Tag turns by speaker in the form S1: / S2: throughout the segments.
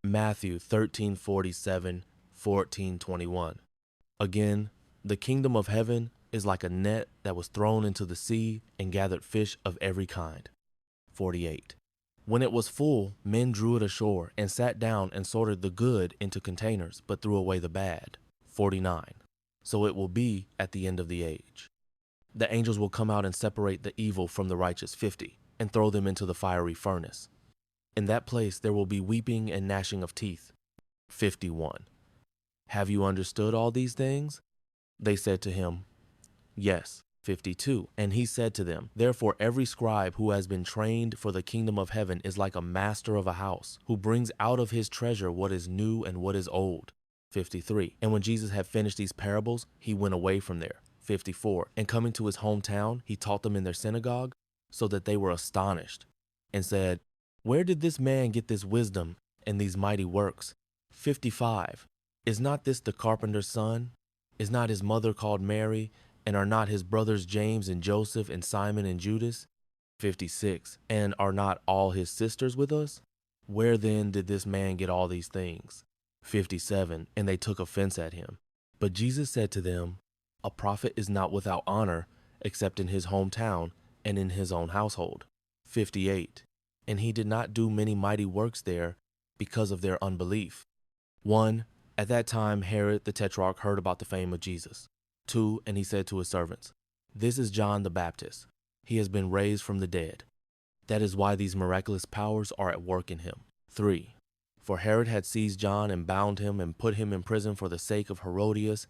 S1: Matthew 13:47, 14:21. Again, the kingdom of heaven is like a net that was thrown into the sea and gathered fish of every kind. 48. When it was full, men drew it ashore and sat down and sorted the good into containers, but threw away the bad. 49. So it will be at the end of the age. The angels will come out and separate the evil from the righteous. 50. And throw them into the fiery furnace. In that place there will be weeping and gnashing of teeth. 51. Have you understood all these things? They said to him, Yes. 52. And he said to them, Therefore every scribe who has been trained for the kingdom of heaven is like a master of a house, who brings out of his treasure what is new and what is old. 53. And when Jesus had finished these parables, he went away from there. 54. And coming to his hometown, he taught them in their synagogue, so that they were astonished, and said, Where did this man get this wisdom and these mighty works? 55. Is not this the carpenter's son? Is not his mother called Mary? And are not his brothers James and Joseph and Simon and Judas? 56. And are not all his sisters with us? Where then did this man get all these things? 57. And they took offense at him. But Jesus said to them, A prophet is not without honor, except in his hometown and in his own household. 58. And he did not do many mighty works there because of their unbelief. 1. At that time Herod the Tetrarch heard about the fame of Jesus. 2. And he said to his servants, This is John the Baptist. He has been raised from the dead. That is why these miraculous powers are at work in him. 3. For Herod had seized John and bound him and put him in prison for the sake of Herodias,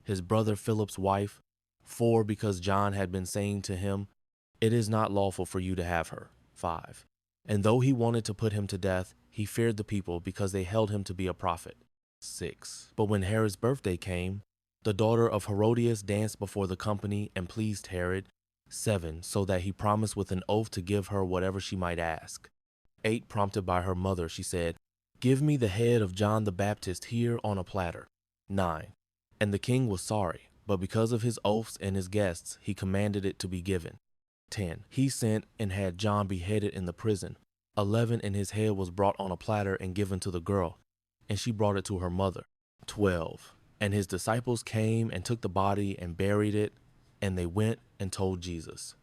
S1: his brother Philip's wife. 4. Because John had been saying to him, It is not lawful for you to have her. 5. And though he wanted to put him to death, he feared the people because they held him to be a prophet. 6. But when Herod's birthday came, the daughter of Herodias danced before the company and pleased Herod. 7. So that he promised with an oath to give her whatever she might ask. 8. Prompted by her mother, she said, Give me the head of John the Baptist here on a platter. 9. And the king was sorry, but because of his oaths and his guests, he commanded it to be given. 10. He sent and had John beheaded in the prison. 11. And his head was brought on a platter and given to the girl, and she brought it to her mother. 12. And his disciples came and took the body and buried it, and they went and told Jesus.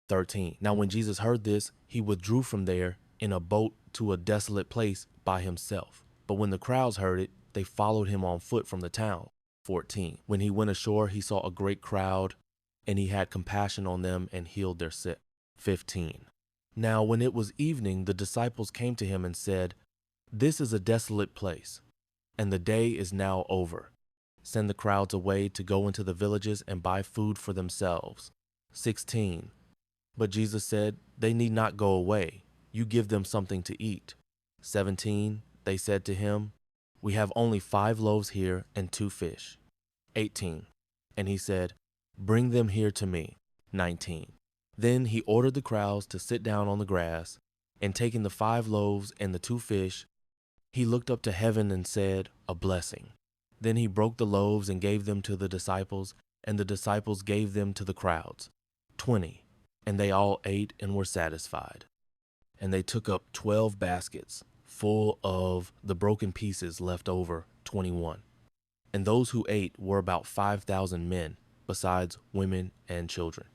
S1: 13. Now when Jesus heard this, he withdrew from there in a boat to a desolate place by himself. But when the crowds heard it, they followed him on foot from the town. 14. When he went ashore, he saw a great crowd, and he had compassion on them and healed their sick. 15. Now when it was evening, the disciples came to him and said, This is a desolate place, and the day is now over. Send the crowds away to go into the villages and buy food for themselves. 16. But Jesus said, They need not go away. You give them something to eat. 17. They said to him, We have only 5 loaves here and 2 fish. 18. And he said, Bring them here to me. 19. Then he ordered the crowds to sit down on the grass, and taking the 5 loaves and the 2 fish, he looked up to heaven and said, A blessing. Then he broke the loaves and gave them to the disciples, and the disciples gave them to the crowds. 20. And they all ate and were satisfied. And they took up 12 baskets full of the broken pieces left over. 21. And those who ate were about 5,000 men, besides women and children.